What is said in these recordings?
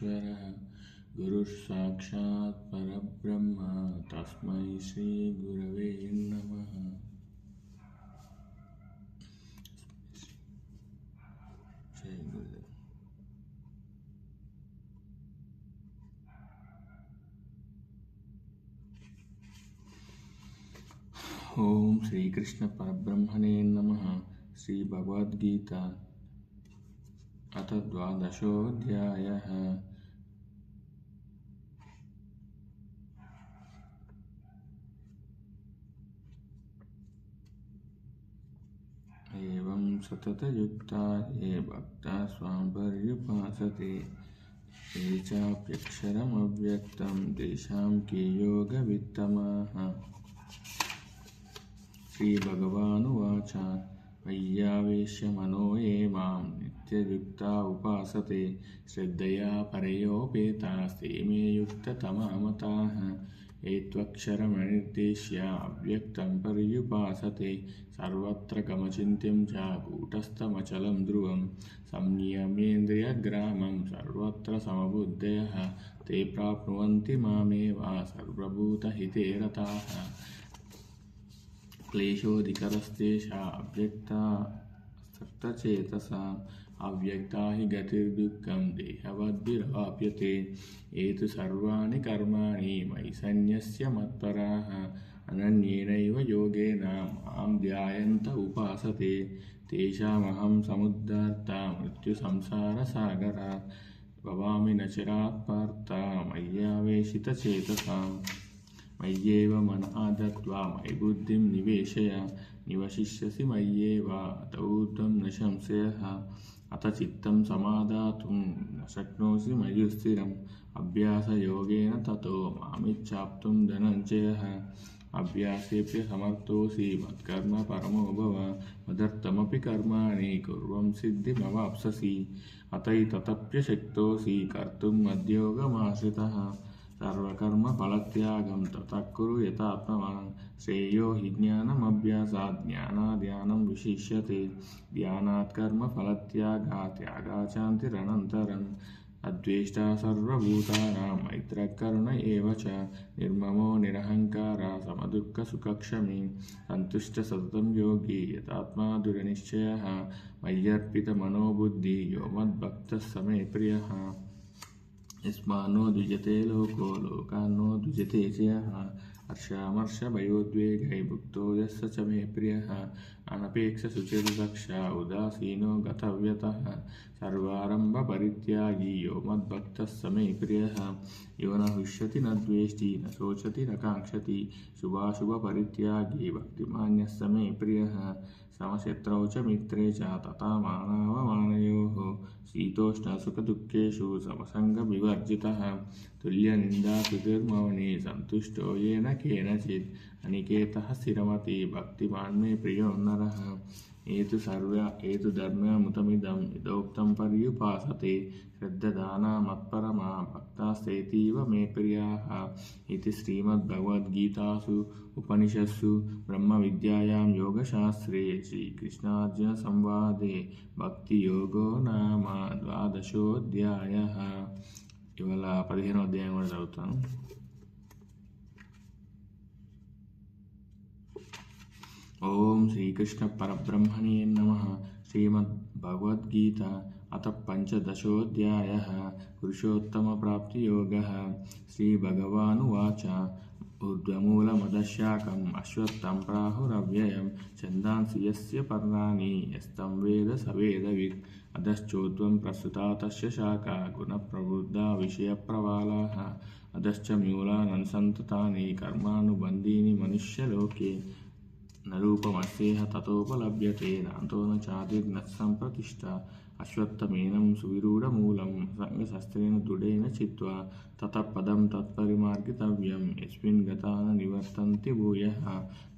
परमेश्वरः गुरुः परब्रह्म तस्मै श्रीगुरवे नमः। जय गुरुदेव। ओम श्री कृष्ण परब्रह्मणे नमः। श्री भगवद्गीता अथ द्वादशोऽध्यायः। एवं सततयुक्ता ये भक्ताः स्वां पर्युपासते ये चाप्यक्षरमव्यक्तं तेषां के योगवित्तमाः। श्रीभगवानुवाच मय्यावेश्य मनो ये मां नित्ययुक्ता उपासते श्रद्धया परयोपेतास्ते मे युक्ततमा मताः। ये त्वक्षरमनिर्देश्य अव्यक्तं पर्युपासते सर्वत्र गमचिन्त्यं च कूटस्थमचलं ध्रुवं संयम्येन्द्रियग्रामं सर्वत्र समबुद्धयः ते प्राप्नुवन्ति मामेव सर्वभूतहिते रताः। क्लेशोऽधिकरस्तेषा अव्यक्ता सक्तचेतसाम् अव्यक्ता हि गतिर्दुःखं देहवद्भिरवाप्यते। ये तु सर्वाणि कर्माणि मयि सन्न्यस्य मत्पराः अनन्येनैव योगेन मां ध्यायन्त उपासते तेषामहं समुद्धर्ता मृत्युसंसारसागरात् भवामि न चिरात् पार्थ मय्यावेशितचेतसाम्। मय्येव मनः दत्त्वा मयि बुद्धिं निवेशय निवशिष्यसि मय्येव अत ऊर्ध्वं न संशयः। अथ चित्तं समादातुं न शक्नोषि मयि स्थिरम् अभ्यासयोगेन ततो मामिच्छाप्तुं धनञ्जयः। अभ्यासेऽप्यसमर्थोऽसि मत्कर्म परमो भव मदर्थमपि कर्माणि कुर्वं सिद्धिमवाप्स्यसि। अतैतदप्यशक्तोऽसि कर्तुं मद्योगमाश्रितः सर्वकर्मफलत्यागं ततः कुरु यथात्मवान्। श्रेयो हि ज्ञानमभ्यासात् ज्ञानाद् विशिष्यते ध्यानात् कर्मफलत्यागात् त्यागात् शान्तिरनन्तरम्। अद्वेष्टा सर्वभूतानां मैत्रः करुण एव च निर्ममो निरहङ्कारः समदुःखसुखक्षमी सन्तुष्टः सततं योगी यतात्मा दृढनिश्चयः। मय्यर्पितमनोबुद्धिः यो मद्भक्तः स मे प्रियः। यस्मान्नो द्विजते लोको लोकान्नो द्विजते च यः हर्षामर्षभयोद्वेगैर्मुक्तो यस्य च मे प्रियः। अनपेक्षशुचिर्दक्षः उदासीनो गतव्यतः सर्वारम्भपरित्यागी यो मद्भक्तः स मे प्रियः। यो न हृष्यति न द्वेष्टि न शोचति न काङ्क्षति शुभाशुभपरित्यागी भक्तिमान्यः स मे प्रियः। समशत्रौ च मित्रे च तथा मानावमानयोः शीतोष्णसुखदुःखेषु समसङ्गविवर्जितः तुल्यनिन्दास्तुतिर्मौनी सन्तुष्टो येन केनचित् अनिकेतः स्थिरमतिः भक्तिमान् मे प्रियो नरः। एतु धर्ममुतमिदं यथोक्तं पर्युपासते श्रद्धदाना मत्परमा भक्तास्तेतीव मे प्रियाः। इति श्रीमद्भगवद्गीतासु उपनिषत्सु ब्रह्मविद्यायां योगशास्त्रे श्रीकृष्णार्जुनसंवादे भक्तियोगो नाम द्वादशोऽध्यायः। ఇవాళ 15వ అధ్యాయం కూడా చదువుతాను. ఓం శ్రీకృష్ణ పరబ్రహ్మణే నమః. శ్రీమద్భగవద్గీత అథ పంచదశోऽధ్యాయः. పురుషోత్తమప్రాప్తియోగः. శ్రీభగవానువాచ ఊర్ధ్వమూలమధశాఖం అశ్వత్థం ప్రాహురవ్యయం ఛందాంసి యస్య పర్ణాని యస్తం వేద స వేదవిత్ అధశ్చోర్ధ్వం ప్రస్తుతా తస్య శాఖా గుణప్రవృద్ధా విషయప్రవాలాః అధశ్చ మూలాననుసంతతాని కర్మానుబంధీని మనుష్యలోకే న రూపమస్యేహ తతోపలభ్యతే నాంతో న చాదిర్న సంప్రతిష్ఠా. అశ్వత్థమేనం సువిరూఢమూలం సంగశస్త్రేణ దృఢేన చిత్వా తతః పదం తత్పరిమార్గితవ్యం యస్మిన్ గతా న నివర్తంతి భూయః.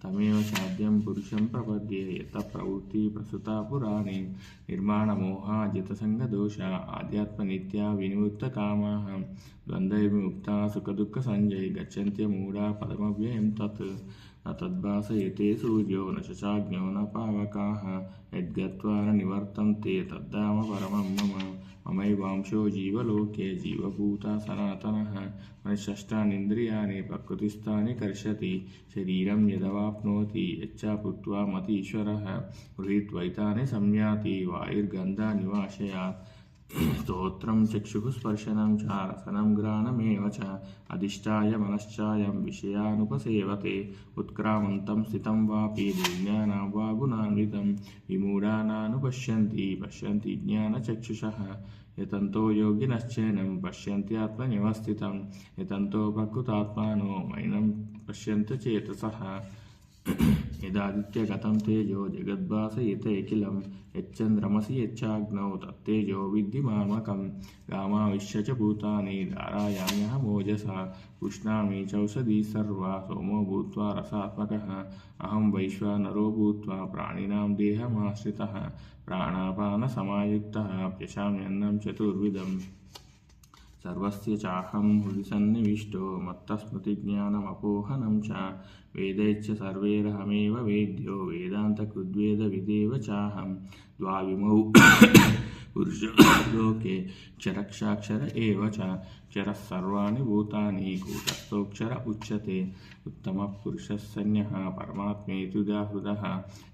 తమేవ చాద్యం పురుషం ప్రపద్యే యతః ప్రవృత్తి ప్రస్తుతా పురాణే నిర్మాణమోహా జితసంగదోషా ఆధ్యాత్మనిత్యా వినివృత్తకామాః ద్వంద్వైర్విముక్తా సుఖదుఃఖసంజయ్ గచ్చన్త్యమూఢా పదమవ్యయం తత్. न तद्भासयते सूर्यो न शशाग्न्यो न पावकाः यद्गत्वा न निवर्तन्ते तद्धाम परमं मम ममैवांशो जीवलोके जीवभूता सनातनः मनःषष्ठानीन्द्रियाणि प्रकृतिस्थानि कर्षति शरीरं यदवाप्नोति यच्चाप्युक्त्वा मतीश्वरः गृहीत्वैतानि संयाति वायुर्गन्धानिवाशयात् स्तोत्रं चक्षुः स्पर्शनं च रसनं घ्राणमेव च अधिष्ठाय मनश्चायं विषयानुपसेवते उत्क्रामन्तं स्थितं वापि भूज्ञानां वा गुणान्वितं विमूढानानुपश्यन्ति पश्यन्ति ज्ञानचक्षुषः यतन्तो योगिनश्चैनं पश्यन्त्यात्मन्यवस्थितं यतन्तो प्रकृतात्मानो मैनं पश्यन्ति चेतसः यदादित्यगतं तेजो जगद्भासयतेऽखिलं यच्चन्द्रमसि यच्चाग्नौ तत्तेजो विद्धिमामकं गामाविश्य च भूतानि धारायाम्यहमोजसा पुष्णामि चौषधी सर्वा सोमो भूत्वा रसात्मकः अहं वैश्वानरो भूत्वा प्राणिनां देहमाश्रितः प्राणापानसमायुक्तः पचाम्यन्नं चतुर्विधम् सर्वस्य चाहं हृदि सन्निविष्टो मत्तस्मृतिज्ञानमपोहनं च वेदैश्च सर्वैरहमेव वेद्यो वेदान्तकृद्वेदविदेव चाहं द्वाविमौ पुरुषो लोके क्षरक्षाक्षर एव च क्षरः सर्वाणि भूतानि कूटस्थोऽक्षर उच्यते उत्तमः पुरुषः सन्यः परमात्मेत्युदाहृतः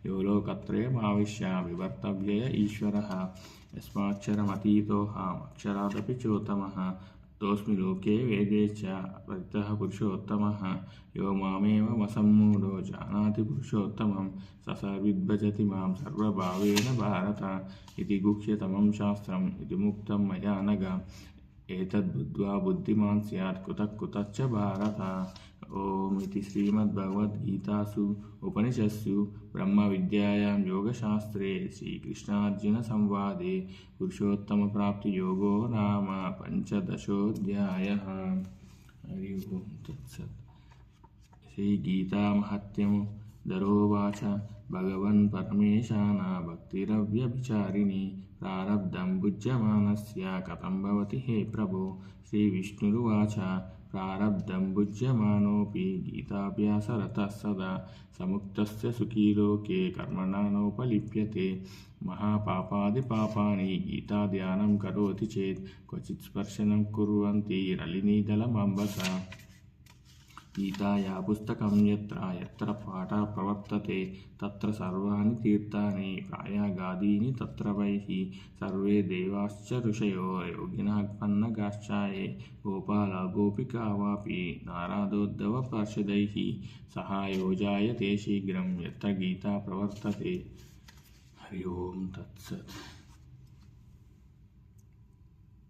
यो लोकत्रयमाविश्य विवर्तव्यय ईश्वरः यस्माक्षरमतीतोऽहमक्षरादपि चोत्तमः तोऽस्मि लोके वेदे च परितः पुरुषोत्तमः यो मामेवमसम्मूढो जानाति पुरुषोत्तमं स विद्भजति मां सर्वभावेन भारत इति गुह्यतमं शास्त्रम् इति मुक्तं मया नघ एतद्बुद्ध्वा बुद्धिमान् स्यात् कुतः कुतश्च भारत। ओम इति श्रीमद्भगवद्गीतासु उपनिषत्सु ब्रह्मविद्यायां योगशास्त्रे श्रीकृष्णार्जुनसंवादे पुरुषोत्तमप्राप्तियोगो नाम पञ्चदशोऽध्यायः। हरि ओं तत्सत्। श्रीगीतामहात्म्यमुद्धरोवाच भगवन् परमेशाना भक्तिरव्यभिचारिणी प्रारब्धं भुज्यमानस्य कथं भवति हे प्रभो। श्रीविष्णुरुवाच प्रारब्धं भुज्यमानोऽपि गीताभ्यासरतः सदा समुक्तस्य सुखी लोके कर्मणा नोपलिप्यते। महापापादिपापानि गीताध्यानं करोति चेत् क्वचित् स्पर्शनं कुर्वन्ति रलिनीदलमम्बसा। गीताया पुस्तकं यत्र यत्र पाठः प्रवर्तते तत्र सर्वाणि तीर्थानि प्रयागादीनि तत्र वैः सर्वे देवाश्च ऋषयो योगिनः पन्नगाश्चाये गोपाला गोपिका वापि नारदोद्धवपार्षदैः सहायो जायते शीघ्रं यत्र गीता प्रवर्तते। हरि ओं तत्सत्।